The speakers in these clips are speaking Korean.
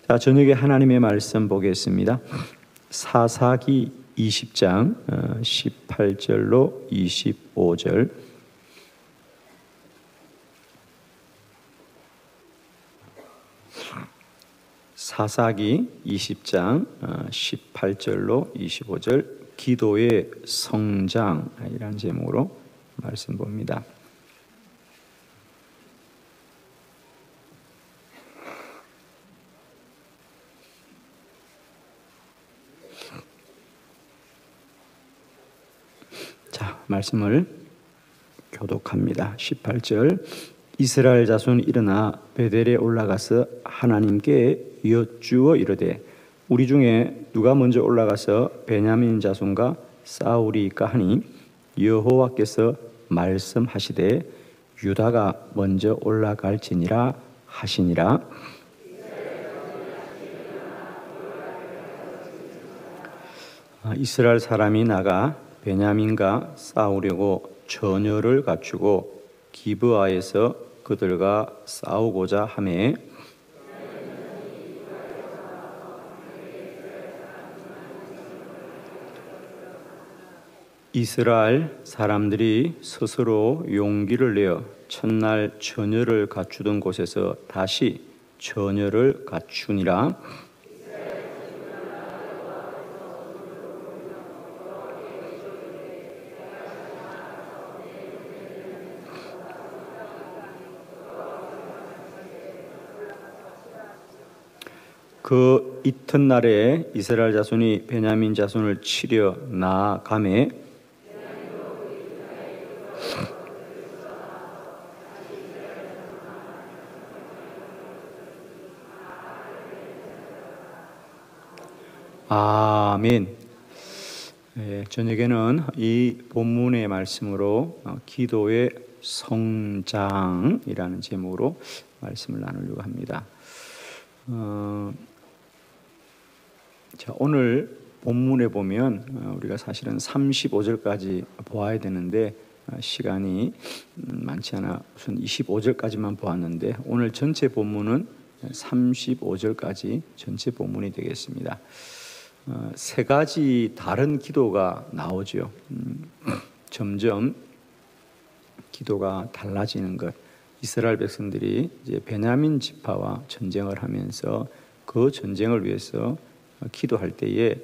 자, 저녁에 하나님의 말씀 보겠습니다. 사사기 20장 18절로 25절. 사사기 20장 18절로 25절 기도의 성장이라는 제목으로 말씀 봅니다. 자, 말씀을 교독합니다. 18절. 이스라엘 자손이 일어나 베델에 올라가서 하나님께 여쭈어 이르되 우리 중에 누가 먼저 올라가서 베냐민 자손과 싸우리까 하니 여호와께서 말씀하시되 유다가 먼저 올라갈지니라 하시니라. 이스라엘 사람이 나가 베냐민과 싸우려고 전열을 갖추고 기브아에서 그들과 싸우고자 하매 이스라엘 사람들이 스스로 용기를 내어 첫날 전열을 갖추던 곳에서 다시 전열을 갖추니라. 그 이튿날에 이스라엘 자손이 베냐민 자손을 치려 나아가매 아멘. 저녁에는 이 본문의 말씀으로 기도의 성장이라는 제목으로 말씀을 나누려고 합니다. 자, 오늘 본문에 보면 우리가 사실은 35절까지 보아야 되는데 시간이 많지 않아 우선 25절까지만 보았는데 오늘 전체 본문은 35절까지 전체 본문이 되겠습니다. 세 가지 다른 기도가 나오죠. 점점 기도가 달라지는 것. 이스라엘 백성들이 이제 베냐민 지파와 전쟁을 하면서 그 전쟁을 위해서 기도할 때에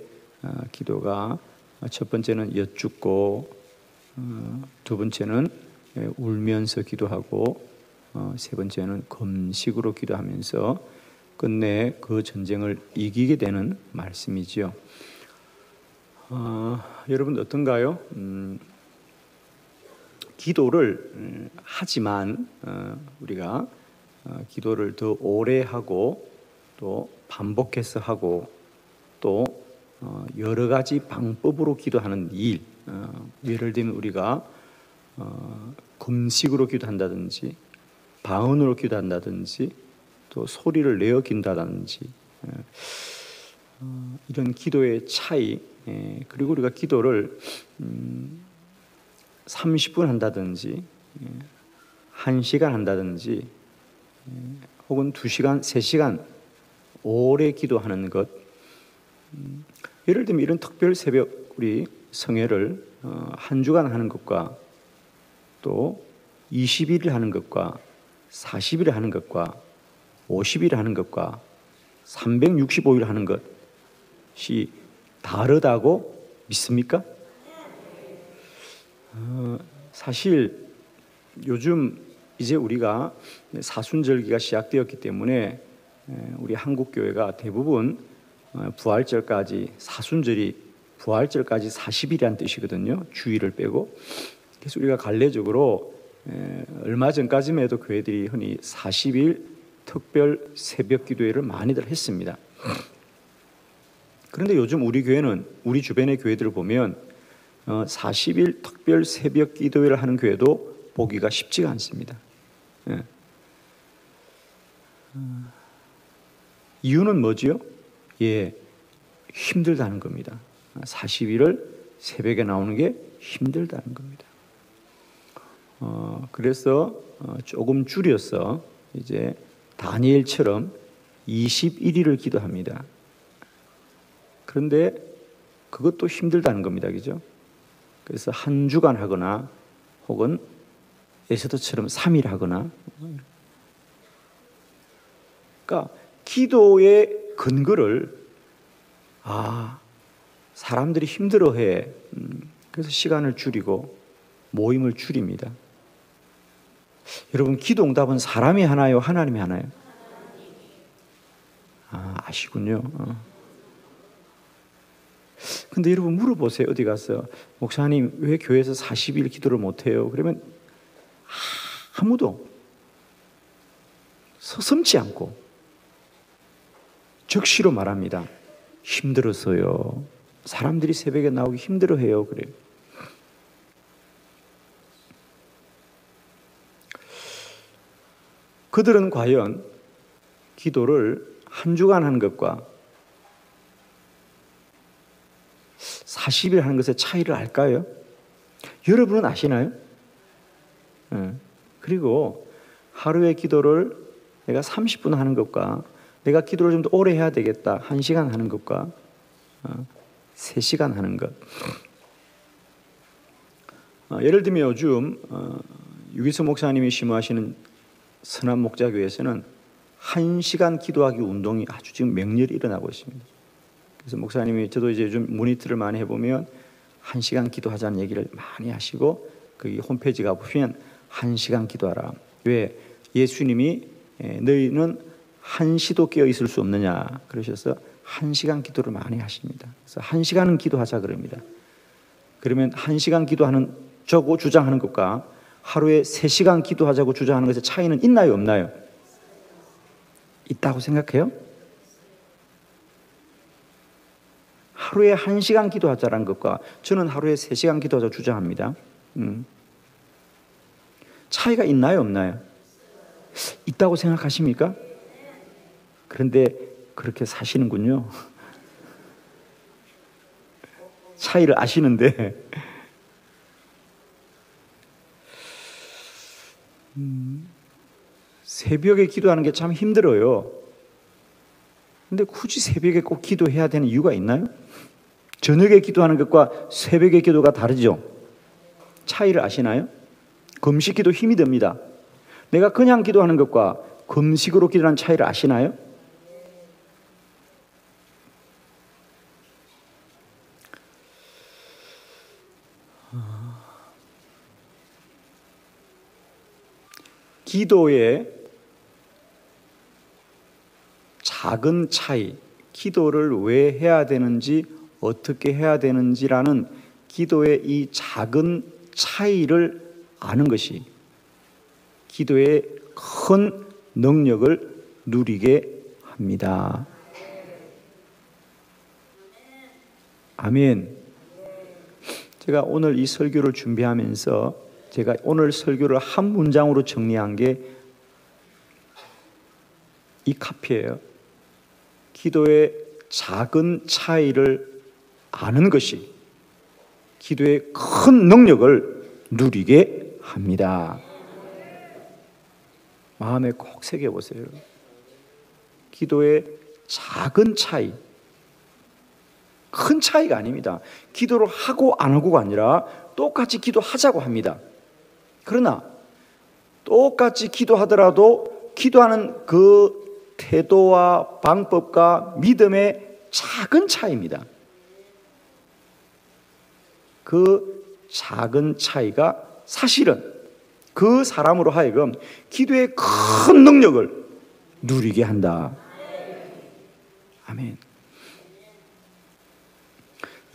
기도가 첫 번째는 여쭙고 두 번째는 울면서 기도하고 세 번째는 금식으로 기도하면서 끝내 그 전쟁을 이기게 되는 말씀이지요. 여러분 어떤가요? 기도를 하지만 우리가 기도를 더 오래 하고 또 반복해서 하고 또 여러 가지 방법으로 기도하는 일, 예를 들면 우리가 금식으로 기도한다든지 방언으로 기도한다든지 또 소리를 내어 기도한다든지 이런 기도의 차이, 그리고 우리가 기도를 30분 한다든지 1시간 한다든지 혹은 2시간, 3시간 오래 기도하는 것, 예를 들면 이런 특별 새벽 우리 성회를 한 주간 하는 것과 또 20일 하는 것과 40일 하는 것과 50일 하는 것과 365일 하는 것이 다르다고 믿습니까? 사실 요즘 이제 우리가 사순절기가 시작되었기 때문에 우리 한국 교회가 대부분 부활절까지 사순절이 부활절까지 40일이라는 뜻이거든요. 주일을 빼고. 그래서 우리가 갈래적으로 얼마 전까지만 해도 교회들이 흔히 40일 특별 새벽 기도회를 많이들 했습니다. 그런데 요즘 우리 교회는 우리 주변의 교회들을 보면 40일 특별 새벽 기도회를 하는 교회도 보기가 쉽지가 않습니다. 이유는 뭐지요? 힘들다는 겁니다. 40일을 새벽에 나오는 게 힘들다는 겁니다. 그래서 조금 줄여서 이제 다니엘처럼 21일을 기도합니다. 그런데 그것도 힘들다는 겁니다. 그죠? 그래서 한 주간 하거나 혹은 에스더처럼 3일 하거나. 그러니까 기도의 근거를 사람들이 힘들어해. 그래서 시간을 줄이고 모임을 줄입니다. 여러분, 기도 응답은 사람이 하나요? 하나님이 하나요? 아시군요. 근데 여러분 물어보세요. 어디 가서 목사님 왜 교회에서 40일 기도를 못해요? 그러면 아무도 서슴지 않고 적시로 말합니다. 힘들어서요. 사람들이 새벽에 나오기 힘들어해요. 그래요. 그들은 과연 기도를 한 주간 하는 것과 40일 하는 것의 차이를 알까요? 여러분은 아시나요? 그리고 하루의 기도를 내가 30분 하는 것과 내가 기도를 좀 더 오래 해야 되겠다. 1시간 하는 것과 3시간 하는 것. 예를 들면 요즘 유기수 목사님이 심호하시는 선한 목자교회에서는 1시간 기도하기 운동이 아주 지금 맹렬히 일어나고 있습니다. 그래서 목사님이 저도 이제 요즘 모니터를 많이 해보면 1시간 기도하자는 얘기를 많이 하시고 거기 홈페이지 가보면 1시간 기도하라. 왜? 예수님이 너희는 한시도 깨어 있을 수 없느냐 그러셔서 1시간 기도를 많이 하십니다. 그래서 1시간은 기도하자 그럽니다. 그러면 1시간 기도하는 저고 주장하는 것과 하루에 3시간 기도하자고 주장하는 것의 차이는 있나요, 없나요? 있다고 생각해요? 하루에 1시간 기도하자라는 것과 저는 하루에 3시간 기도하자고 주장합니다. 차이가 있나요, 없나요? 있다고 생각하십니까? 그런데 그렇게 사시는군요. 차이를 아시는데 새벽에 기도하는 게 참 힘들어요. 근데 굳이 새벽에 꼭 기도해야 되는 이유가 있나요? 저녁에 기도하는 것과 새벽의 기도가 다르죠. 차이를 아시나요? 금식 기도 힘이 듭니다. 내가 그냥 기도하는 것과 금식으로 기도하는 차이를 아시나요? 기도의 작은 차이, 기도를 왜 해야 되는지, 어떻게 해야 되는지라는 기도의 이 작은 차이를 아는 것이 기도의 큰 능력을 누리게 합니다. 아멘. 제가 오늘 이 설교를 준비하면서 제가 오늘 설교를 한 문장으로 정리한 게 이 카피예요. 기도의 작은 차이를 아는 것이 기도의 큰 능력을 누리게 합니다. 마음에 꼭 새겨보세요. 기도의 작은 차이, 큰 차이가 아닙니다. 기도를 하고 안 하고가 아니라 똑같이 기도하자고 합니다. 그러나 똑같이 기도하더라도 기도하는 그 태도와 방법과 믿음의 작은 차이입니다. 그 작은 차이가 사실은 그 사람으로 하여금 기도의 큰 능력을 누리게 한다. 아멘.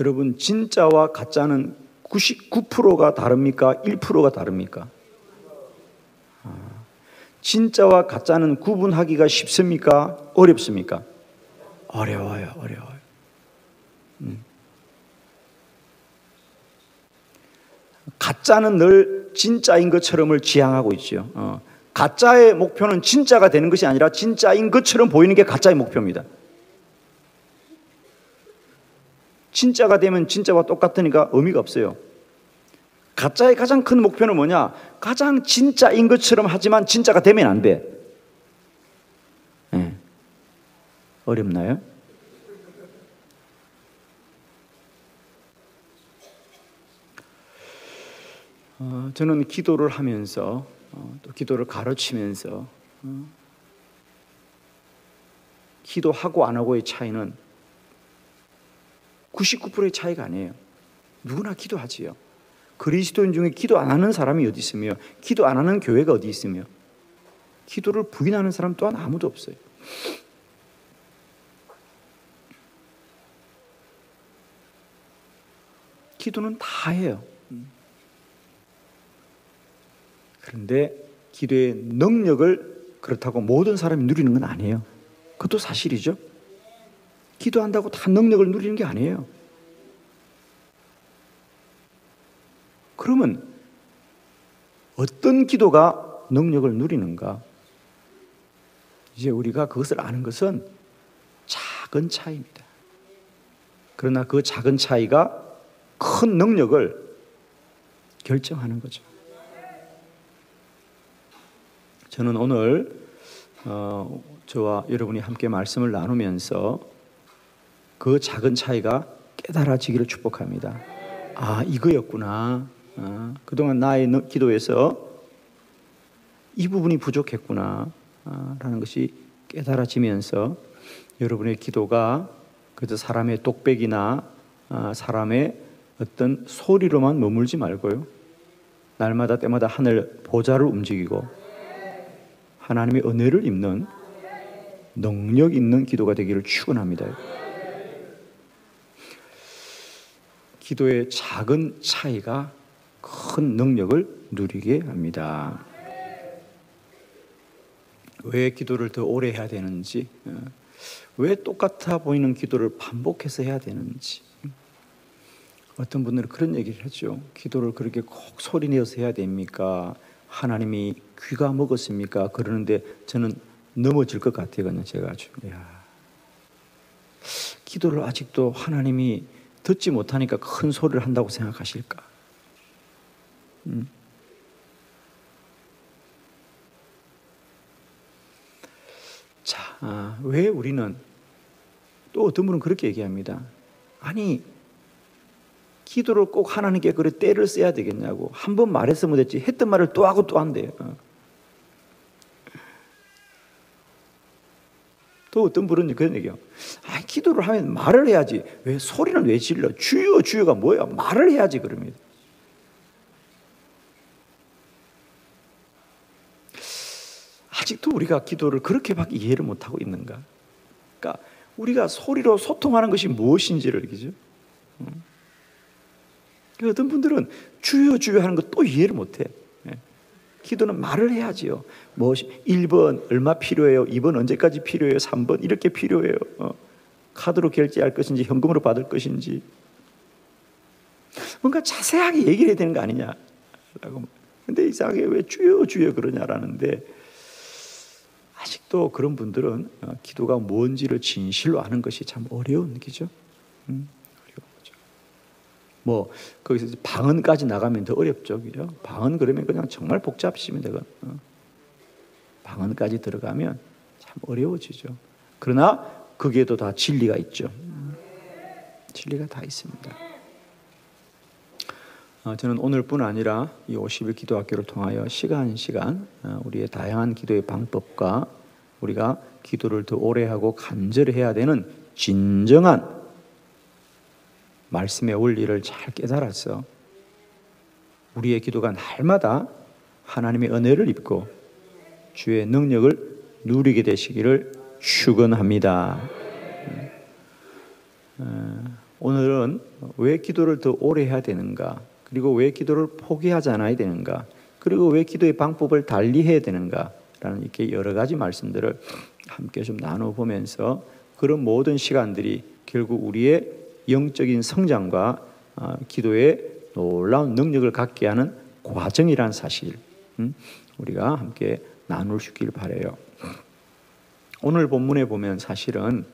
여러분, 진짜와 가짜는 99%가 다릅니까? 1%가 다릅니까? 진짜와 가짜는 구분하기가 쉽습니까? 어렵습니까? 어려워요. 가짜는 늘 진짜인 것처럼을 지향하고 있죠. 가짜의 목표는 진짜가 되는 것이 아니라 진짜인 것처럼 보이는 게 가짜의 목표입니다. 진짜가 되면 진짜와 똑같으니까 의미가 없어요. 가짜의 가장 큰 목표는 뭐냐? 가장 진짜인 것처럼 하지만 진짜가 되면 안 돼. 어렵나요? 저는 기도를 하면서 또 기도를 가르치면서 기도하고 안 하고의 차이는 99%의 차이가 아니에요. 누구나 기도하지요. 그리스도인 중에 기도 안 하는 사람이 어디 있으며 기도 안 하는 교회가 어디 있으며 기도를 부인하는 사람 또한 아무도 없어요. 기도는 다 해요. 그런데 기도의 능력을 그렇다고 모든 사람이 누리는 건 아니에요. 그것도 사실이죠. 기도한다고 다 능력을 누리는 게 아니에요. 그러면 어떤 기도가 능력을 누리는가? 이제 우리가 그것을 아는 것은 작은 차이입니다. 그러나 그 작은 차이가 큰 능력을 결정하는 거죠. 저는 오늘 저와 여러분이 함께 말씀을 나누면서 그 작은 차이가 깨달아지기를 축복합니다. 아, 이거였구나. 그동안 나의 기도에서 이 부분이 부족했구나 라는 것이 깨달아지면서 여러분의 기도가 그저 사람의 독백이나 사람의 어떤 소리로만 머물지 말고요, 날마다 때마다 하늘 보좌를 움직이고 하나님의 은혜를 입는 능력 있는 기도가 되기를 축원합니다. 기도의 작은 차이가 큰 능력을 누리게 합니다. 왜 기도를 더 오래 해야 되는지, 왜 똑같아 보이는 기도를 반복해서 해야 되는지. 어떤 분들은 그런 얘기를 하죠. 기도를 그렇게 꼭 소리내어서 해야 됩니까? 하나님이 귀가 먹었습니까? 그러는데 저는 넘어질 것 같아요. 그냥 제가 아주 기도를 아직도 하나님이 듣지 못하니까 큰 소리를 한다고 생각하실까? 자, 왜 우리는 또 어떤 분은 그렇게 얘기합니다. 아니, 기도를 꼭 하나님께 그래 때를 써야 되겠냐고. 한 번 말했으면 됐지 했던 말을 또 하고 또 한대요. 또 어떤 분은 그런 얘기해요. 아, 기도를 하면 말을 해야지. 왜 소리는 왜 질러? 주여 주여가 뭐야? 말을 해야지 그럽니다. 아직도 우리가 기도를 그렇게밖에 이해를 못하고 있는가? 그러니까 우리가 소리로 소통하는 것이 무엇인지를 그죠? 어떤 분들은 주여 주여 하는 것 또 이해를 못해. 기도는 말을 해야지요. 뭐 1번 얼마 필요해요? 2번 언제까지 필요해요? 3번 이렇게 필요해요. 카드로 결제할 것인지 현금으로 받을 것인지 뭔가 자세하게 얘기를 해야 되는 거 아니냐라고. 근데 이상하게 왜 주여 주여 그러냐라는데, 아직도 그런 분들은 기도가 뭔지를 진실로 아는 것이 참 어려운 거죠. 뭐 거기서 방언까지 나가면 더 어렵죠, 그죠? 방언 그러면 그냥 정말 복잡해집니다. 방언까지 들어가면 참 어려워지죠. 그러나 거기에도 다 진리가 있죠. 진리가 다 있습니다. 저는 오늘뿐 아니라 이 50일 기도학교를 통하여 시간 우리의 다양한 기도의 방법과 우리가 기도를 더 오래 하고 간절히 해야 되는 진정한 말씀의 원리를 잘 깨달아서 우리의 기도가 날마다 하나님의 은혜를 입고 주의 능력을 누리게 되시기를 축원합니다. 오늘은 왜 기도를 더 오래 해야 되는가, 그리고 왜 기도를 포기하지 않아야 되는가, 그리고 왜 기도의 방법을 달리 해야 되는가라는 이렇게 여러 가지 말씀들을 함께 좀 나눠보면서 그런 모든 시간들이 결국 우리의 영적인 성장과 기도의 놀라운 능력을 갖게 하는 과정이라는 사실, 우리가 함께 나눌 수 있길 바라요. 오늘 본문에 보면 사실은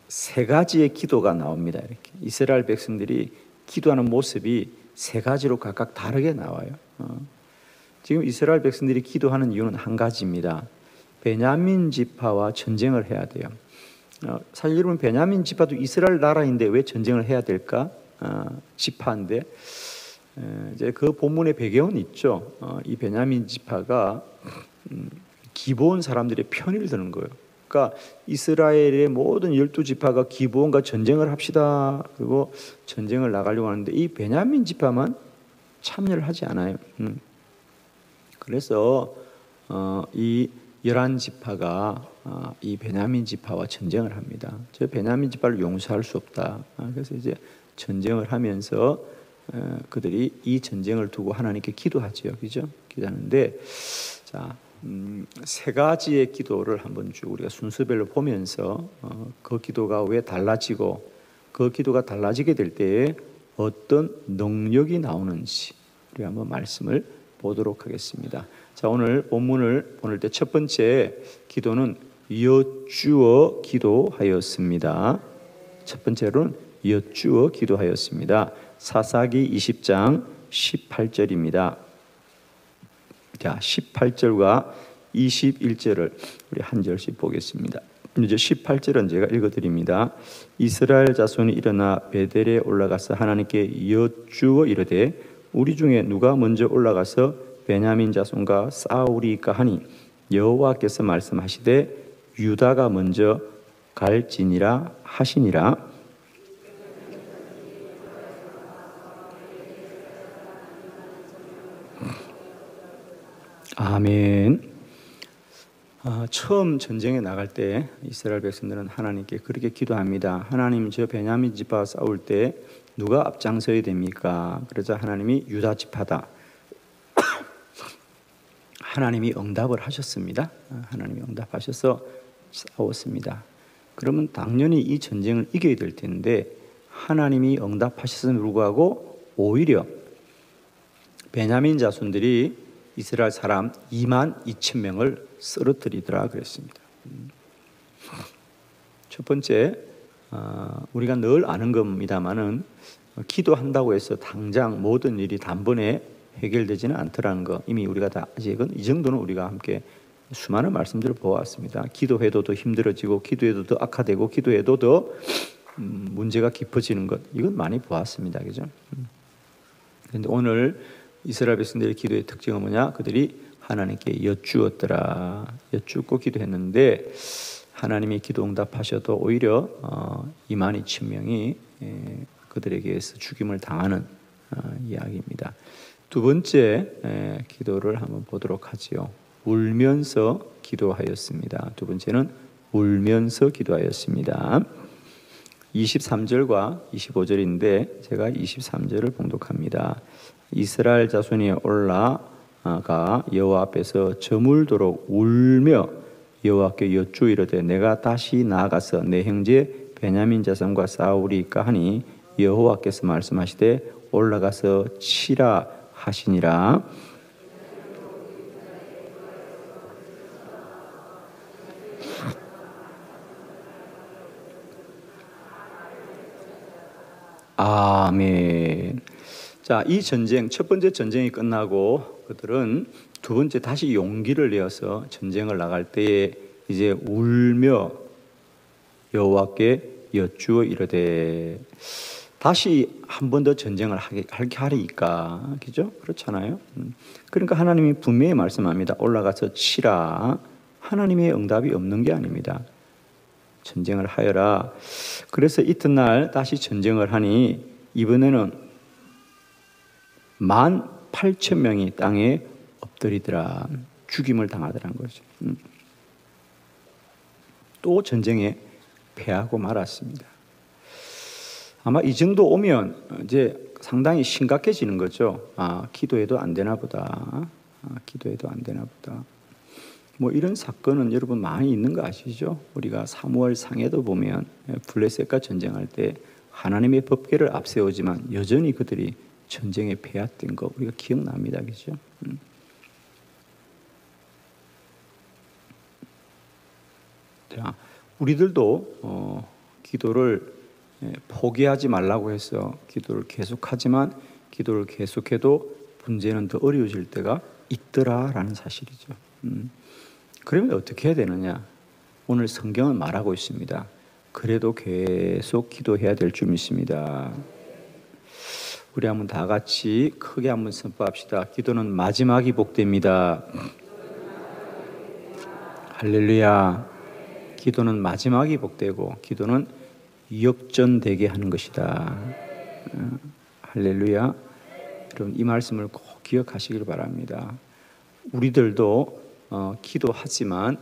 세 가지의 기도가 나옵니다. 이렇게 이스라엘 백성들이 기도하는 모습이 세 가지로 각각 다르게 나와요. 지금 이스라엘 백성들이 기도하는 이유는 한 가지입니다. 베냐민 지파와 전쟁을 해야 돼요. 사실 여러분 베냐민 지파도 이스라엘 나라인데 왜 전쟁을 해야 될까? 지파인데 이제 그 본문의 배경은 있죠. 이 베냐민 지파가 기브온 사람들의 편을 드는 거예요. 그러니까 이스라엘의 모든 12지파가 기브온과 전쟁을 합시다. 그리고 전쟁을 나가려고 하는데 이 베냐민 지파만 참여를 하지 않아요. 그래서 이 11지파가 이 베냐민 지파와 전쟁을 합니다. 저 베냐민 지파를 용서할 수 없다. 그래서 이제 전쟁을 하면서 그들이 이 전쟁을 두고 하나님께 기도하죠. 그죠? 기도하는데 자, 세 가지의 기도를 한번 쭉 우리가 순서별로 보면서 그 기도가 왜 달라지고 그 기도가 달라지게 될 때에 어떤 능력이 나오는지 우리가 한번 말씀을 보도록 하겠습니다. 자, 오늘 본문을 보낼 때 첫 번째 기도는 여쭈어 기도하였습니다. 첫 번째로는 여쭈어 기도하였습니다. 사사기 20장 18절입니다. 자, 18절과 21절을 우리 한 절씩 보겠습니다. 이제 18절은 제가 읽어드립니다. 이스라엘 자손이 일어나 베델에 올라가서 하나님께 여쭈어 이르되 우리 중에 누가 먼저 올라가서 베냐민 자손과 싸우리까 하니 여호와께서 말씀하시되 유다가 먼저 갈지니라 하시니라. 아멘. 처음 전쟁에 나갈 때 이스라엘 백성들은 하나님께 그렇게 기도합니다. 하나님, 저 베냐민 지파 싸울 때 누가 앞장서야 됩니까? 그러자 하나님이 유다 지파다. 하나님이 응답을 하셨습니다. 하나님이 응답하셔서 싸웠습니다. 그러면 당연히 이 전쟁을 이겨야 될 텐데 하나님이 응답하셨음에도 불구하고 오히려 베냐민 자손들이 이스라엘 사람 2만 2천 명을 쓰러뜨리더라 그랬습니다. 첫 번째, 우리가 늘 아는 겁니다만은 기도한다고 해서 당장 모든 일이 단번에 해결되지는 않더라는 거 이미 우리가 다 아직은 이 정도는 우리가 함께 수많은 말씀들을 보았습니다. 기도해도 더 힘들어지고 기도해도 더 악화되고 기도해도 더 문제가 깊어지는 것 이건 많이 보았습니다. 그죠? 그런데 오늘 이스라엘 백성들의 기도의 특징은 뭐냐? 그들이 하나님께 여쭈었더라. 여쭈고 기도했는데 하나님이 기도 응답하셔도 오히려 2만 2천 명이 그들에게 의해서 죽임을 당하는 이야기입니다. 두 번째 기도를 한번 보도록 하지요. 울면서 기도하였습니다. 두 번째는 울면서 기도하였습니다. 23절과 25절인데 제가 23절을 봉독합니다. 이스라엘 자손이 올라가 여호와 앞에서 저물도록 울며 여호와께 여쭈 이르되 내가 다시 나아가서 내 형제 베냐민 자손과 싸우리까 하니 여호와께서 말씀하시되 올라가서 치라 하시니라. 아멘. 자, 이 전쟁, 첫 번째 전쟁이 끝나고 그들은 두 번째 다시 용기를 내어서 전쟁을 나갈 때에 이제 울며 여호와께 여쭈어 이르되 다시 한 번 더 전쟁을 하리까, 그죠? 그렇잖아요. 그러니까 하나님이 분명히 말씀합니다. 올라가서 치라. 하나님의 응답이 없는 게 아닙니다. 전쟁을 하여라. 그래서 이튿날 다시 전쟁을 하니 이번에는 18,000명이 땅에 엎드리더라. 죽임을 당하더라는 거죠. 또 전쟁에 패하고 말았습니다. 아마 이 정도 오면 이제 상당히 심각해지는 거죠. 기도해도 안 되나 보다. 기도해도 안 되나 보다. 뭐 이런 사건은 여러분 많이 있는 거 아시죠? 우리가 사무엘 상에도 보면 블레셋과 전쟁할 때 하나님의 법궤를 앞세우지만 여전히 그들이 전쟁에 패했던 거 우리가 기억납니다. 그죠? 자, 우리들도 기도를 포기하지 말라고 해서 기도를 계속하지만 기도를 계속해도 문제는 더 어려워질 때가 있더라라는 사실이죠. 그러면 어떻게 해야 되느냐? 오늘 성경은 말하고 있습니다. 그래도 계속 기도해야 될 줄 믿습니다. 우리 한번 다 같이 크게 한번 선포합시다. 기도는 마지막이 복됩니다. 할렐루야. 기도는 마지막이 복되고 기도는 역전되게 하는 것이다. 할렐루야. 여러분 이 말씀을 꼭 기억하시길 바랍니다. 우리들도 기도하지만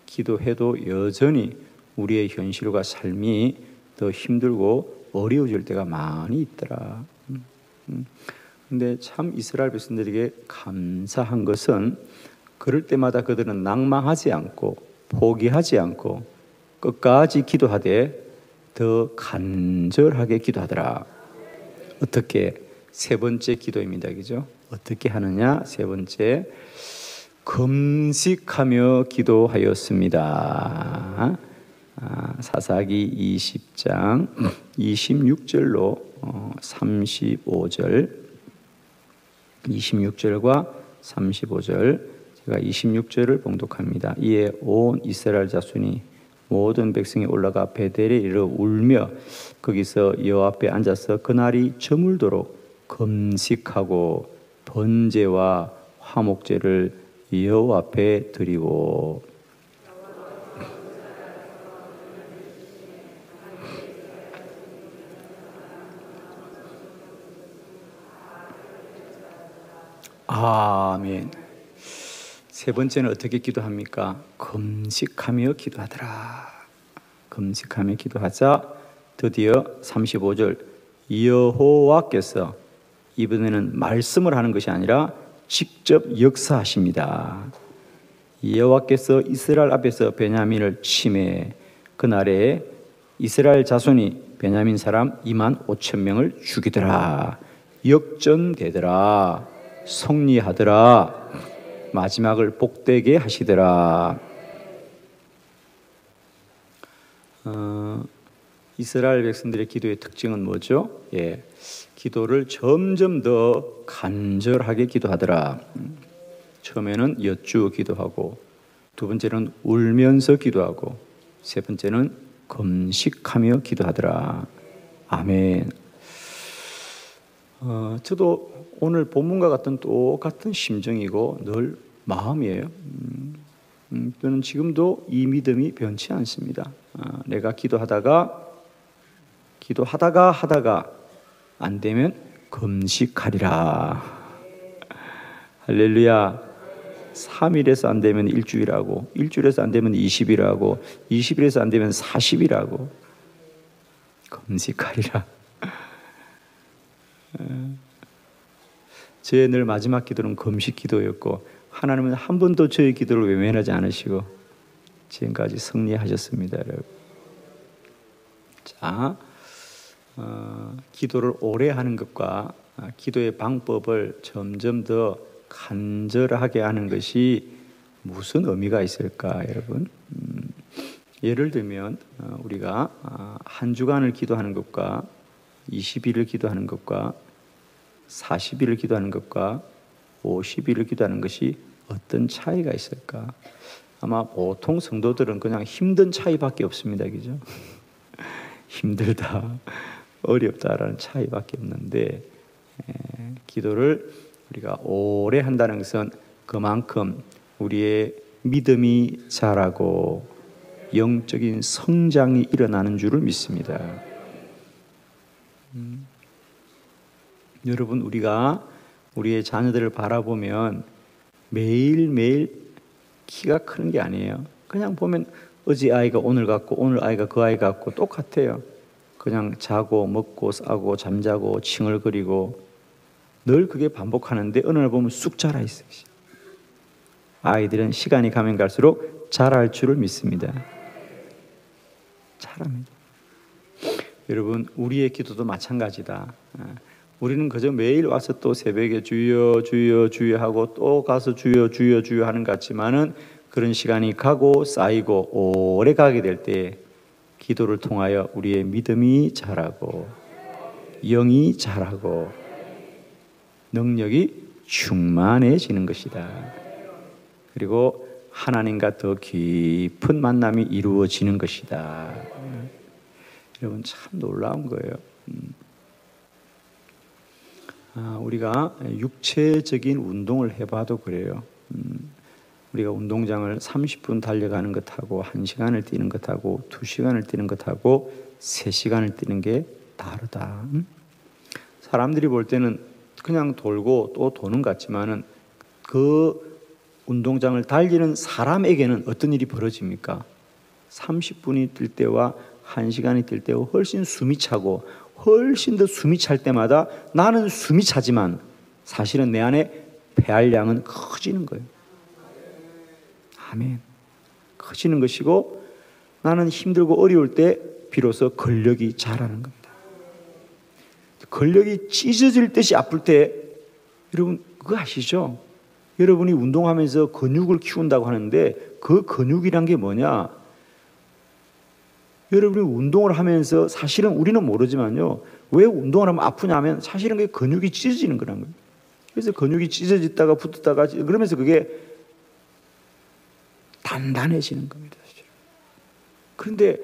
기도해도 여전히 우리의 현실과 삶이 더 힘들고 어려워질 때가 많이 있더라. 근데 참 이스라엘 백성들에게 감사한 것은 그럴 때마다 그들은 낭망하지 않고 포기하지 않고 끝까지 기도하되 더 간절하게 기도하더라. 어떻게? 세 번째 기도입니다. 그죠? 어떻게 하느냐? 세 번째, 금식하며 기도하였습니다. 사사기 20장 26절로 35절 26절과 35절 제가 26절을 봉독합니다. 이에 온 이스라엘 자손이 모든 백성이 올라가 베델에 이르러 울며 거기서 여호와 앞에 앉아서 그날이 저물도록 금식하고 번제와 화목제를 여호와 앞에 드리고 아멘. 세 번째는 어떻게 기도합니까? 금식하며 기도하더라. 금식하며 기도하자 드디어 35절 여호와께서 이번에는 말씀을 하는 것이 아니라 직접 역사하십니다. 여호와께서 이스라엘 앞에서 베냐민을 치매 그날에 이스라엘 자손이 베냐민 사람 2만 5천 명을 죽이더라. 역전되더라. 승리하더라. 마지막을 복되게 하시더라. 이스라엘 백성들의 기도의 특징은 뭐죠? 예, 기도를 점점 더 간절하게 기도하더라. 처음에는 여쭈어 기도하고 두 번째는 울면서 기도하고 세 번째는 금식하며 기도하더라. 아멘. 저도 오늘 본문과 같은 똑같은 심정이고 늘 마음이에요. 저는 지금도 이 믿음이 변치 않습니다. 내가 기도하다가 안 되면 금식하리라. 할렐루야. 3일에서 안 되면 일주일하고 일주일에서 안 되면 20일하고 20일에서 안 되면 40일하고 금식하리라. 저의 늘 마지막 기도는 금식 기도였고 하나님은 한 번도 저의 기도를 외면하지 않으시고 지금까지 승리하셨습니다. 여러분. 자, 기도를 오래 하는 것과 기도의 방법을 점점 더 간절하게 하는 것이 무슨 의미가 있을까, 여러분? 예를 들면 우리가 한 주간을 기도하는 것과 20일을 기도하는 것과 40일을 기도하는 것과 50일을 기도하는 것이 어떤 차이가 있을까? 아마 보통 성도들은 그냥 힘든 차이밖에 없습니다. 그죠? 힘들다, 어렵다라는 차이밖에 없는데 기도를 우리가 오래 한다는 것은 그만큼 우리의 믿음이 자라고 영적인 성장이 일어나는 줄을 믿습니다. 여러분, 우리가 우리의 자녀들을 바라보면 매일매일 키가 크는 게 아니에요. 그냥 보면 어제 아이가 오늘 같고 오늘 아이가 그 아이 같고 똑같아요. 그냥 자고 먹고 싸고 잠자고 칭얼거리고 늘 그게 반복하는데 어느 날 보면 쑥 자라 있어요. 아이들은 시간이 가면 갈수록 자랄 줄을 믿습니다. 자랍니다. 여러분, 우리의 기도도 마찬가지다. 우리는 그저 매일 와서 또 새벽에 주여 주여 주여 하고 또 가서 주여 주여 주여 하는 것 같지만은 그런 시간이 가고 쌓이고 오래 가게 될 때 기도를 통하여 우리의 믿음이 자라고 영이 자라고 능력이 충만해지는 것이다. 그리고 하나님과 더 깊은 만남이 이루어지는 것이다. 여러분 참 놀라운 거예요. 우리가 육체적인 운동을 해봐도 그래요. 우리가 운동장을 30분 달려가는 것하고 1시간을 뛰는 것하고 2시간을 뛰는 것하고 3시간을 뛰는 게 다르다. 사람들이 볼 때는 그냥 돌고 또 도는 것 같지만은 그 운동장을 달리는 사람에게는 어떤 일이 벌어집니까? 30분이 뛸 때와 1시간이 뛸 때와 훨씬 숨이 차고 훨씬 더 숨이 찰 때마다 나는 숨이 차지만 사실은 내 안에 폐활량은 커지는 거예요. 아멘. 커지는 것이고 나는 힘들고 어려울 때 비로소 근력이 자라는 겁니다. 근력이 찢어질 듯이 아플 때 여러분 그거 아시죠? 여러분이 운동하면서 근육을 키운다고 하는데 그 근육이란 게 뭐냐? 여러분이 운동을 하면서 사실은 우리는 모르지만요. 왜 운동을 하면 아프냐 하면 사실은 그게 근육이 찢어지는 거라는 거예요. 그래서 근육이 찢어졌다가 붙었다가 그러면서 그게 단단해지는 겁니다. 그런데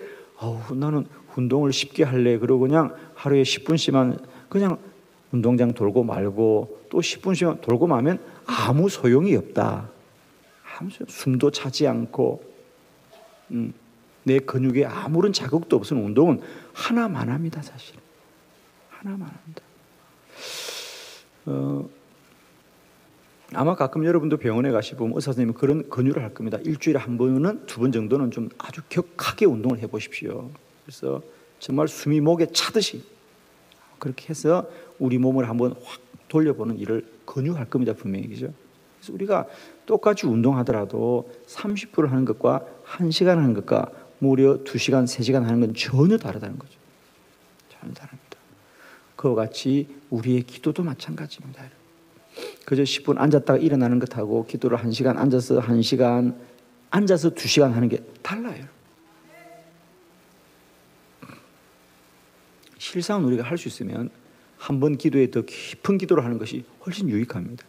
나는 운동을 쉽게 할래. 그러고 그냥 하루에 10분씩만 그냥 운동장 돌고 말고 또 10분씩만 돌고 마면 아무 소용이 없다. 숨도 차지 않고 내 근육에 아무런 자극도 없는 운동은 하나만 합니다. 사실 하나만 합니다. 아마 가끔 여러분도 병원에 가시면 의사 선생님이 그런 권유를 할 겁니다. 일주일에 한 번은 2번 정도는 좀 아주 격하게 운동을 해보십시오. 그래서 정말 숨이 목에 차듯이 그렇게 해서 우리 몸을 한번 확 돌려보는 일을 권유할 겁니다. 분명히. 그죠? 그래서 우리가 똑같이 운동하더라도 30분을 하는 것과 1시간 하는 것과 무려 2시간, 3시간 하는 건 전혀 다르다는 거죠. 전혀 다릅니다. 그와 같이 우리의 기도도 마찬가지입니다. 그저 10분 앉았다가 일어나는 것하고 기도를 1시간 앉아서 1시간 앉아서 2시간 하는 게 달라요. 실상 우리가 할 수 있으면 한 번 기도에 더 깊은 기도를 하는 것이 훨씬 유익합니다.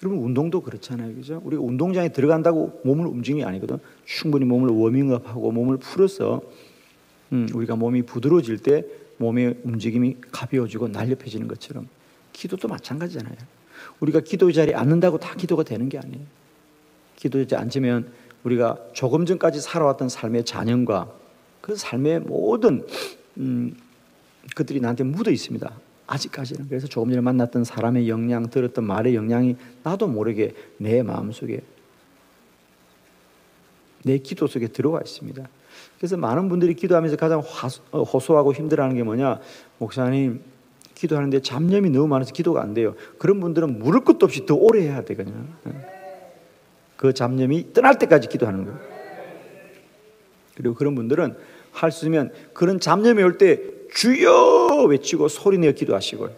여러분 운동도 그렇잖아요. 그죠? 우리가 운동장에 들어간다고 몸을 움직이는 게 아니거든. 충분히 몸을 워밍업하고 몸을 풀어서 우리가 몸이 부드러워질 때 몸의 움직임이 가벼워지고 날렵해지는 것처럼 기도도 마찬가지잖아요. 우리가 기도 자리에 앉는다고 다 기도가 되는 게 아니에요. 기도에 앉으면 우리가 조금 전까지 살아왔던 삶의 잔영과 그 삶의 모든 그들이 나한테 묻어 있습니다. 아직까지는. 그래서 조금 전에 만났던 사람의 영향, 들었던 말의 영향이 나도 모르게 내 마음속에 내 기도 속에 들어와 있습니다. 그래서 많은 분들이 기도하면서 가장 호소하고 힘들어하는 게 뭐냐? 목사님 기도하는데 잡념이 너무 많아서 기도가 안 돼요. 그런 분들은 물을 것도 없이 더 오래 해야 되거든요. 그 잡념이 떠날 때까지 기도하는 거예요. 그리고 그런 분들은 할 수 있으면 그런 잡념이 올 때 주여 외치고 소리내어 기도하시고,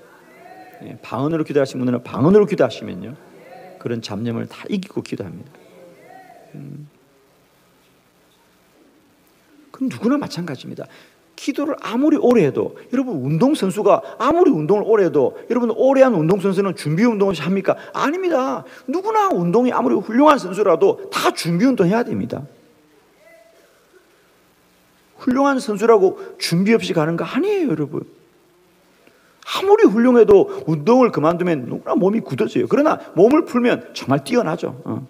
방언으로 기도하시는 분들은 방언으로 기도하시면요 그런 잡념을 다 이기고 기도합니다. 그럼 누구나 마찬가지입니다. 기도를 아무리 오래 해도, 여러분 운동선수가 아무리 운동을 오래 해도 여러분 오래 한 운동선수는 준비운동을 합니까? 아닙니다. 누구나 운동이 아무리 훌륭한 선수라도 다 준비운동 해야 됩니다. 훌륭한 선수라고 준비 없이 가는 거 아니에요, 여러분. 아무리 훌륭해도 운동을 그만두면 누구나 몸이 굳어져요. 그러나 몸을 풀면 정말 뛰어나죠.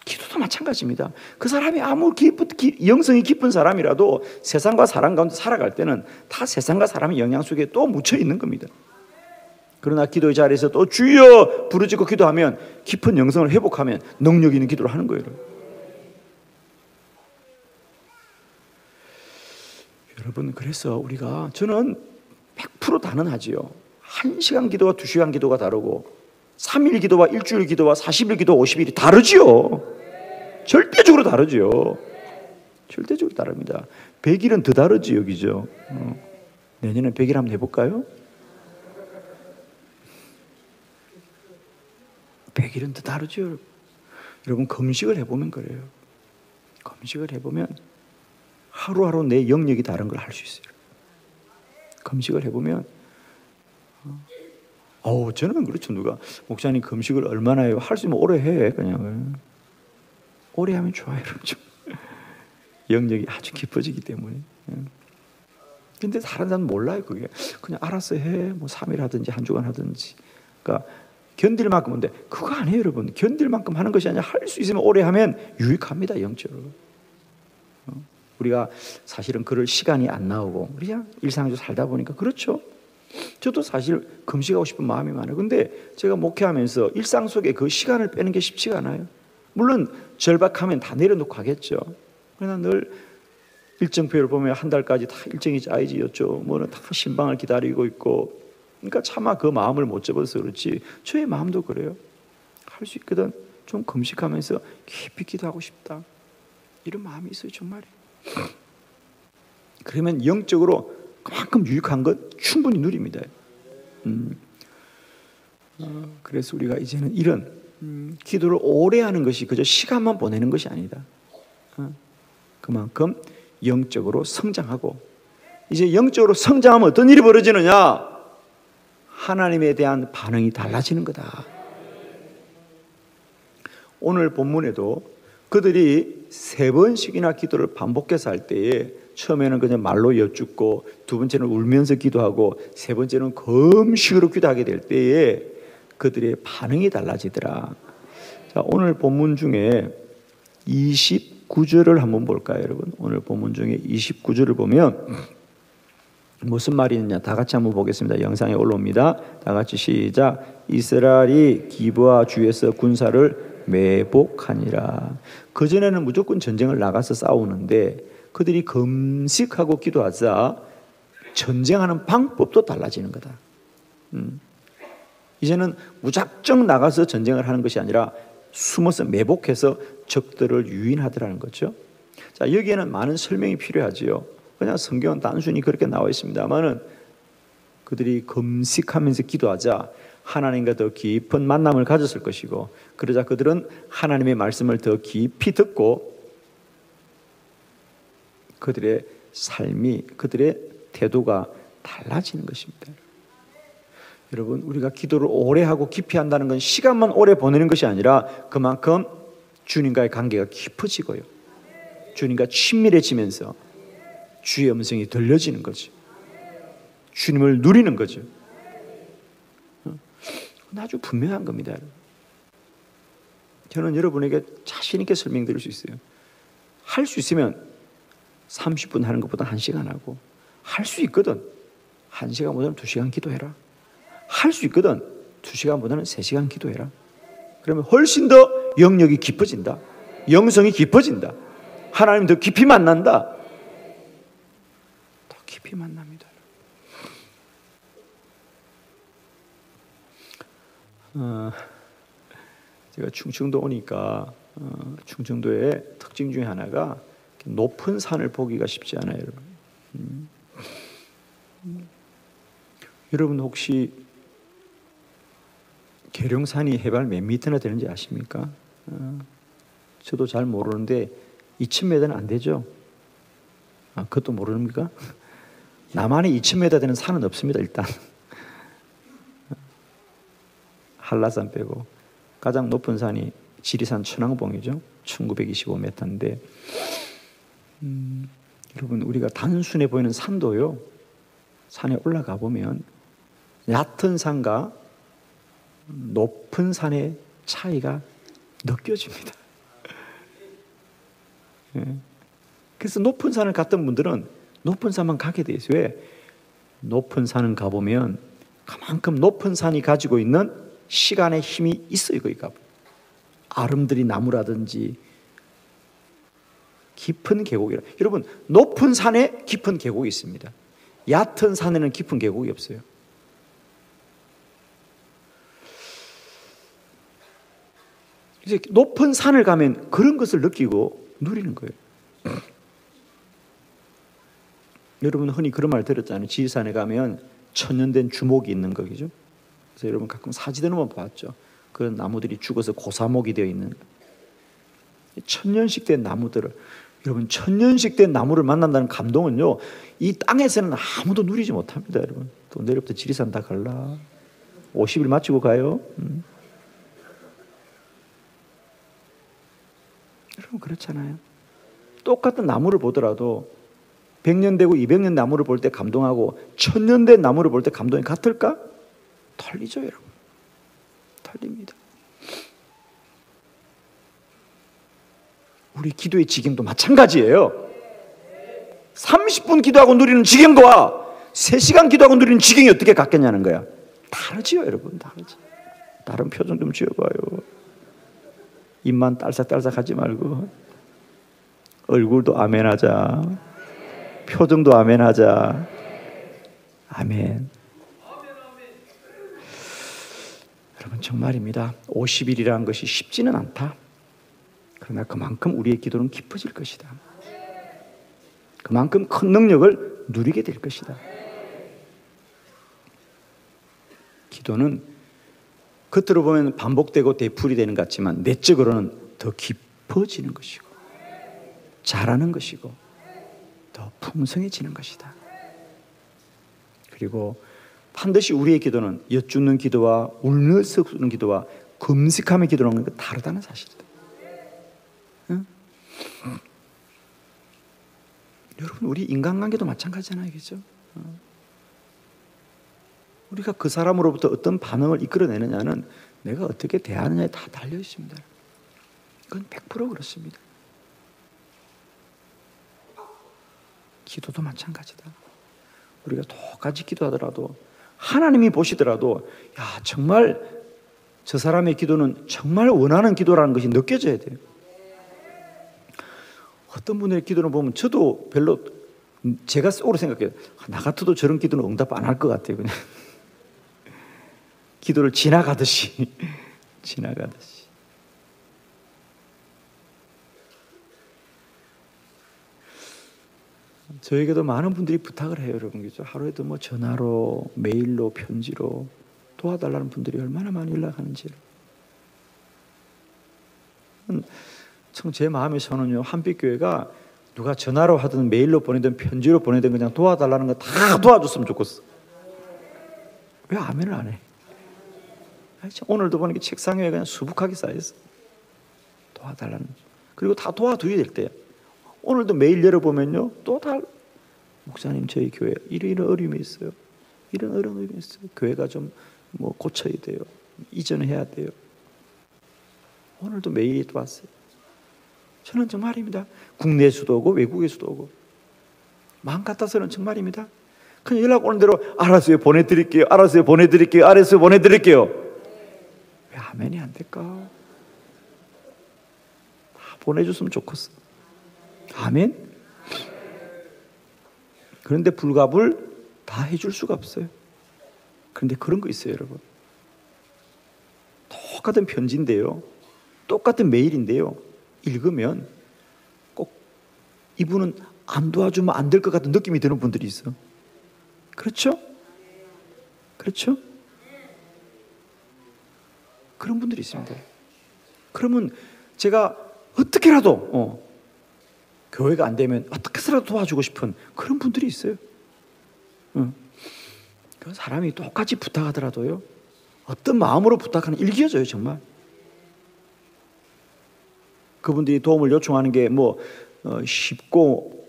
기도도 마찬가지입니다. 그 사람이 아무리 영성이 깊은 사람이라도 세상과 사람 가운데 살아갈 때는 다 세상과 사람의 영향 속에 또 묻혀 있는 겁니다. 그러나 기도의 자리에서 또 주여 부르짖고 기도하면 깊은 영성을 회복하면 능력 있는 기도를 하는 거예요. 여러분, 그래서 우리가 저는 100% 단언하지요. 1시간 기도와 2시간 기도가 다르고 3일 기도와 일주일 기도와 40일 기도와 50일이 다르지요. 절대적으로 다르지요. 절대적으로 다릅니다. 100일은 더 다르지 여기죠. 내년에 100일 한번 해볼까요? 100일은 더 다르죠. 여러분 금식을 해보면 그래요. 금식을 해보면 하루하루 내 영역이 다른 걸 할 수 있어요. 금식을 해보면 저는 그렇죠. 누가 목사님 금식을 얼마나 해요? 할 수 있으면 오래 해. 그냥 오래 하면 좋아요. 그렇죠. 영역이 아주 깊어지기 때문에. 근데 다른 사람은 몰라요. 그게 그냥 알아서 해. 뭐 3일 하든지 한 주간 하든지. 그러니까 견딜 만큼. 근데 그거 아니에요, 여러분. 견딜 만큼 하는 것이 아니라 할 수 있으면 오래 하면 유익합니다, 영적으로. 우리가 사실은 그럴 시간이 안 나오고 우리 그냥 일상적으로 살다 보니까 그렇죠. 저도 사실 금식하고 싶은 마음이 많아요. 근데 제가 목회하면서 일상 속에 그 시간을 빼는 게 쉽지가 않아요. 물론 절박하면 다 내려놓고 하겠죠. 그러나 늘 일정표를 보면 한 달까지 다 일정이 짜여지었죠. 뭐는 다 신방을 기다리고 있고. 그러니까 차마 그 마음을 못 접어서 그렇지 저의 마음도 그래요. 할 수 있거든. 좀 금식하면서 깊이 기도하고 싶다. 이런 마음이 있어요, 정말. 그러면 영적으로 그만큼 유익한 것 충분히 누립니다. 그래서 우리가 이제는 이런 기도를 오래 하는 것이 그저 시간만 보내는 것이 아니다. 그만큼 영적으로 성장하고, 이제 영적으로 성장하면 어떤 일이 벌어지느냐? 하나님에 대한 반응이 달라지는 거다. 오늘 본문에도 그들이 3번씩이나 기도를 반복해서 할 때에 처음에는 그냥 말로 여쭙고, 두 번째는 울면서 기도하고, 세 번째는 금식으로 기도하게 될 때에 그들의 반응이 달라지더라. 자, 오늘 본문 중에 29절을 한번 볼까요, 여러분? 오늘 본문 중에 29절을 보면 무슨 말이 있느냐? 다 같이 한번 보겠습니다. 영상에 올라옵니다. 다 같이 시작. 이스라엘이 기브아 주에서 군사를 매복하니라. 그전에는 무조건 전쟁을 나가서 싸우는데 그들이 금식하고 기도하자 전쟁하는 방법도 달라지는 거다. 이제는 무작정 나가서 전쟁을 하는 것이 아니라 숨어서 매복해서 적들을 유인하더라는 거죠. 자, 여기에는 많은 설명이 필요하지요. 그냥 성경은 단순히 그렇게 나와 있습니다만은 그들이 금식하면서 기도하자 하나님과 더 깊은 만남을 가졌을 것이고, 그러자 그들은 하나님의 말씀을 더 깊이 듣고 그들의 삶이, 그들의 태도가 달라지는 것입니다. 여러분, 우리가 기도를 오래 하고 깊이 한다는 건 시간만 오래 보내는 것이 아니라 그만큼 주님과의 관계가 깊어지고요, 주님과 친밀해지면서 주의 음성이 들려지는 거죠. 주님을 누리는 거죠. 아주 분명한 겁니다, 여러분. 저는 여러분에게 자신 있게 설명드릴 수 있어요. 할 수 있으면 30분 하는 것보다 1시간 하고, 할 수 있거든 1시간보다는 2시간 기도해라. 할 수 있거든 2시간보다는 3시간 기도해라. 그러면 훨씬 더 영역이 깊어진다. 영성이 깊어진다. 하나님 더 깊이 만난다. 더 깊이 만납니다. 제가 충청도 오니까 충청도의 특징 중에 하나가 높은 산을 보기가 쉽지 않아요, 여러분. 여러분 혹시 계룡산이 해발 몇 미터나 되는지 아십니까? 저도 잘 모르는데 2000m는 안 되죠? 그것도 모릅니까? 남한에 2000m 되는 산은 없습니다, 일단. 한라산 빼고. 가장 높은 산이 지리산 천왕봉이죠. 1925m인데 여러분, 우리가 단순해 보이는 산도요, 산에 올라가 보면 얕은 산과 높은 산의 차이가 느껴집니다. 그래서 높은 산을 갔던 분들은 높은 산만 가게 돼 있어요. 왜? 높은 산은 가보면 그만큼 높은 산이 가지고 있는 시간의 힘이 있어요. 거기가 아름드리 나무라든지 깊은 계곡이라. 여러분, 높은 산에 깊은 계곡이 있습니다. 얕은 산에는 깊은 계곡이 없어요. 이제 높은 산을 가면 그런 것을 느끼고 누리는 거예요. 여러분 흔히 그런 말 들었잖아요. 지리산에 가면 천년된 주목이 있는 거죠. 그래서 여러분 가끔 사진을 한번 봤죠. 그런 나무들이 죽어서 고사목이 되어 있는, 천년씩 된 나무들을, 여러분 천년씩 된 나무를 만난다는 감동은요, 이 땅에서는 아무도 누리지 못합니다. 여러분 또 내일부터 지리산 다 갈라. 50일 마치고 가요. 여러분 그렇잖아요. 똑같은 나무를 보더라도 100년 되고 200년 나무를 볼 때 감동하고 1000년 된 나무를 볼 때 감동이 같을까? 틀리죠, 여러분. 틀립니다. 우리 기도의 지경도 마찬가지예요. 30분 기도하고 누리는 지경과 3시간 기도하고 누리는 지경이 어떻게 같겠냐는 거야. 다르지요, 여러분. 다르지. 다른 표정 좀 지어봐요. 입만 딸싹딸싹 하지 말고 얼굴도 아멘 하자. 표정도 아멘 하자. 아멘. 여러분 정말입니다. 50일이라는 것이 쉽지는 않다. 그러나 그만큼 우리의 기도는 깊어질 것이다. 그만큼 큰 능력을 누리게 될 것이다. 기도는 겉으로 보면 반복되고 되풀이 되는 것 같지만 내적으로는 더 깊어지는 것이고 잘하는 것이고 더 풍성해지는 것이다. 그리고 반드시 우리의 기도는 엿주는 기도와 울면서 부르는 기도와 금식하며 기도하는 것 다르다는 사실이다. 응? 여러분 우리 인간관계도 마찬가지잖아요, 그렇죠? 우리가 그 사람으로부터 어떤 반응을 이끌어내느냐는 내가 어떻게 대하느냐에 다 달려 있습니다. 그건 100% 그렇습니다. 기도도 마찬가지다. 우리가 똑같이 기도하더라도 하나님이 보시더라도 야 정말 저 사람의 기도는 정말 원하는 기도라는 것이 느껴져야 돼요. 어떤 분의 기도를 보면 저도 별로 제가 속으로 생각해요. 나 같아도 저런 기도는 응답 안 할 것 같아요. 그냥 기도를 지나가듯이 저에게도 많은 분들이 부탁을 해요, 여러분. 그죠? 하루에도 뭐 전화로, 메일로, 편지로 도와달라는 분들이 얼마나 많이 연락하는지. 참 제 마음에서는요, 한빛교회가 누가 전화로 하든 메일로 보내든 편지로 보내든 그냥 도와달라는 거 다 도와줬으면 좋겠어. 왜 아멘을 안 해? 오늘도 보니까 책상 위에 그냥 수북하게 쌓여있어. 도와달라는. 그리고 다 도와줘야 될 때야. 오늘도 메일 열어보면요, 또 다 목사님 저희 교회 이런 어려움이 있어요. 이런 어려움이 있어요. 교회가 좀 뭐 고쳐야 돼요. 이전해야 돼요. 오늘도 메일이 또 왔어요. 저는 정말입니다. 국내에서도 오고 외국에서도 오고 마음 같아서는 정말입니다. 그냥 연락 오는 대로 알았어요, 보내드릴게요. 알았어요, 보내드릴게요. 알았어요, 보내드릴게요. 왜 아멘이 안 될까? 다 보내줬으면 좋겠어. 아멘? 그런데 불갑을 다 해줄 수가 없어요. 그런데 그런 거 있어요, 여러분. 똑같은 편지인데요, 똑같은 메일인데요, 읽으면 꼭 이분은 안 도와주면 안 될 것 같은 느낌이 드는 분들이 있어. 그렇죠? 그렇죠? 그런 분들이 있습니다. 그러면 제가 어떻게라도 교회가 안 되면 어떻게 해서라도 도와주고 싶은 그런 분들이 있어요. 그 사람이 똑같이 부탁하더라도요, 어떤 마음으로 부탁하는 일기어져요, 정말. 그분들이 도움을 요청하는 게 뭐 쉽고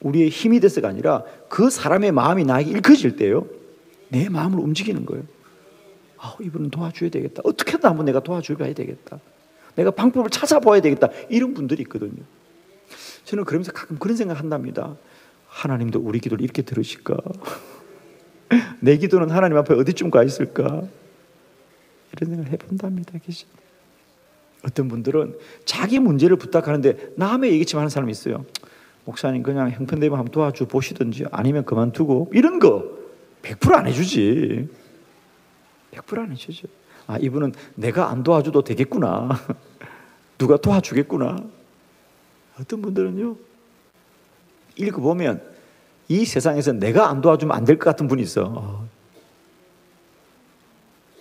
우리의 힘이 돼서가 아니라 그 사람의 마음이 나에게 읽혀질 때요, 내 마음을 움직이는 거예요. 이분은 도와줘야 되겠다. 어떻게든 한번 내가 도와줘야 되겠다. 내가 방법을 찾아봐야 되겠다. 이런 분들이 있거든요. 저는 그러면서 가끔 그런 생각 한답니다. 하나님도 우리 기도를 이렇게 들으실까? 내 기도는 하나님 앞에 어디쯤 가 있을까? 이런 생각을 해본답니다. 어떤 분들은 자기 문제를 부탁하는데 남의 얘기처럼 하는 사람이 있어요. 목사님 그냥 형편되면 한번 도와줘 보시든지 아니면 그만두고, 이런 거 100% 안 해주지. 100% 안 해주죠. 이분은 내가 안 도와줘도 되겠구나. 누가 도와주겠구나. 어떤 분들은요, 읽어보면 이 세상에서 내가 안 도와주면 안 될 것 같은 분이 있어.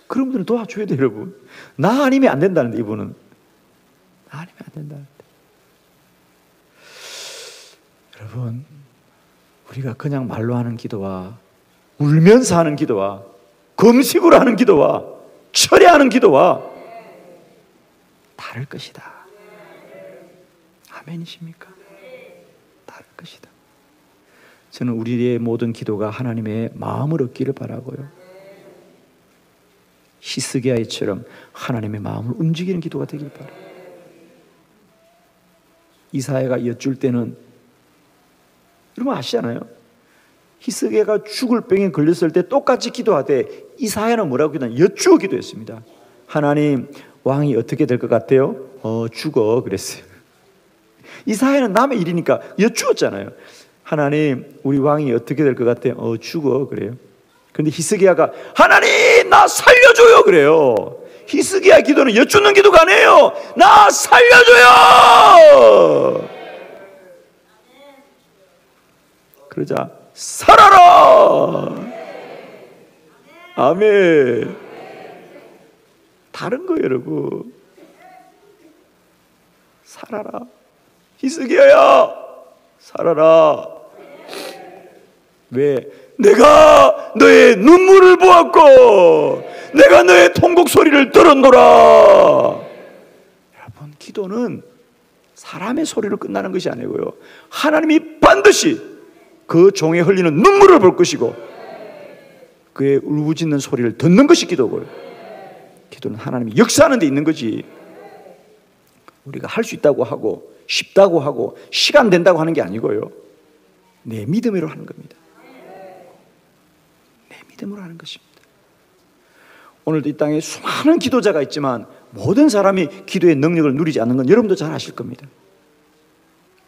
그런 분들은 도와줘야 돼요, 여러분. 나 아니면 안 된다는데, 이분은. 나 아니면 안 된다는데. 여러분, 우리가 그냥 말로 하는 기도와 울면서 하는 기도와 금식으로 하는 기도와 철회하는 기도와 다를 것이다. 아멘이십니까? 다를 것이다. 저는 우리의 모든 기도가 하나님의 마음을 얻기를 바라고요. 히스기야처럼 하나님의 마음을 움직이는 기도가 되길 바라요. 이사야가 여쭐 때는 여러분 아시잖아요. 히스기야가 죽을 병에 걸렸을 때 똑같이 기도하되 이사야는 뭐라고 기도하냐? 여쭈어 기도했습니다. 하나님, 왕이 어떻게 될 것 같아요? 죽어 그랬어요. 이사야는 남의 일이니까 여쭈었잖아요. 하나님, 우리 왕이 어떻게 될 것 같아요? 죽어 그래요. 그런데 히스기야가 하나님, 나 살려줘요 그래요. 히스기야 기도는 여쭈는 기도가 아니에요. 나 살려줘요. 그러자 살아라. 아멘. 다른 거예요 여러분. 살아라. 히스기야야 살아라. 왜? 내가 너의 눈물을 보았고 내가 너의 통곡 소리를 들었노라. 여러분, 기도는 사람의 소리로 끝나는 것이 아니고요, 하나님이 반드시 그 종에 흘리는 눈물을 볼 것이고 그의 울부짖는 소리를 듣는 것이 기도고요. 기도는 하나님이 역사하는 데 있는 거지, 우리가 할 수 있다고 하고 쉽다고 하고 시간 된다고 하는 게 아니고요, 내 믿음으로 하는 겁니다. 내 믿음으로 하는 것입니다. 오늘도 이 땅에 수많은 기도자가 있지만 모든 사람이 기도의 능력을 누리지 않는 건 여러분도 잘 아실 겁니다.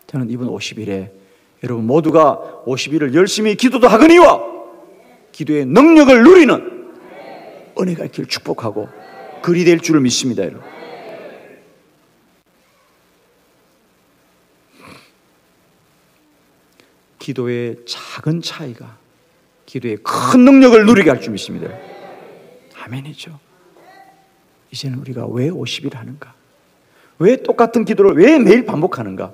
저는 이번 50일에 여러분 모두가 50일을 열심히 기도도 하거니와 기도의 능력을 누리는 은혜가 있기를 축복하고 그리 될 줄을 믿습니다. 여러분, 기도의 작은 차이가 기도의 큰 능력을 누리게 할 줄 믿습니다. 아멘이죠. 이제는 우리가 왜 50일 하는가? 왜 똑같은 기도를 왜 매일 반복하는가?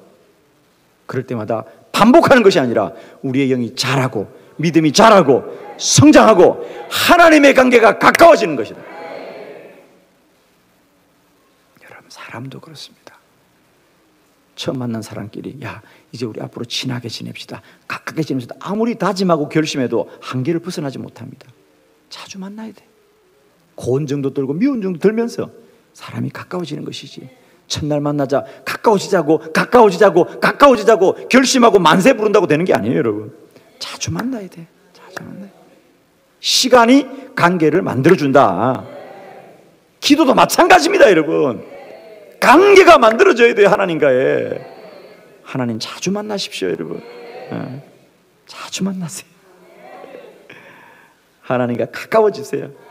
그럴 때마다 반복하는 것이 아니라 우리의 영이 자라고 믿음이 자라고 성장하고 하나님의 관계가 가까워지는 것이다. 여러분, 사람도 그렇습니다. 처음 만난 사람끼리 야, 이제 우리 앞으로 친하게 지냅시다, 가깝게 지냅시다, 아무리 다짐하고 결심해도 한계를 벗어나지 못합니다. 자주 만나야 돼. 고운 정도 들고 미운 정도 들면서 사람이 가까워지는 것이지, 첫날 만나자 가까워지자고 결심하고 만세 부른다고 되는 게 아니에요. 여러분, 자주 만나야 돼. 자주 만나야 돼. 시간이 관계를 만들어준다. 기도도 마찬가지입니다. 여러분, 관계가 만들어져야 돼요. 하나님과의. 하나님 자주 만나십시오. 여러분, 자주 만나세요. 하나님과 가까워지세요.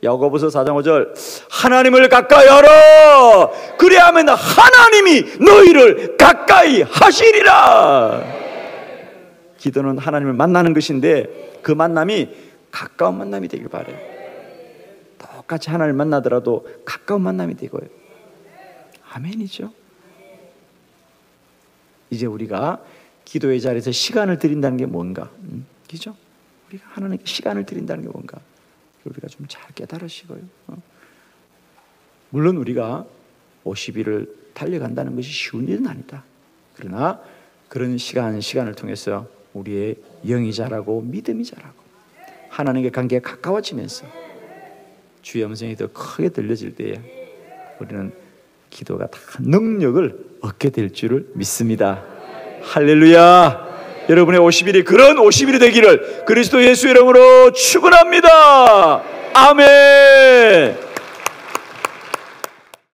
야고보서 4장 5절, 하나님을 가까이 하라. 그리하면 하나님이 너희를 가까이 하시리라. 기도는 하나님을 만나는 것인데 그 만남이 가까운 만남이 되길 바라요. 똑같이 하나님을 만나더라도 가까운 만남이 되고요. 아멘이죠. 이제 우리가 기도의 자리에서 시간을 드린다는 게 뭔가, 그죠? 우리가 하나님께 시간을 드린다는 게 뭔가 우리가 좀 잘 깨달으시고요. 물론 우리가 50일을 달려간다는 것이 쉬운 일은 아니다. 그러나 그런 시간을 통해서 우리의 영이 자라고 믿음이 자라고 하나님의 관계가 가까워지면서 주의 음성이 더 크게 들려질 때에 우리는 기도가 다 능력을 얻게 될 줄을 믿습니다. 할렐루야. 여러분의 50일이 그런 50일이 되기를 그리스도 예수 이름으로 축원합니다. 아멘.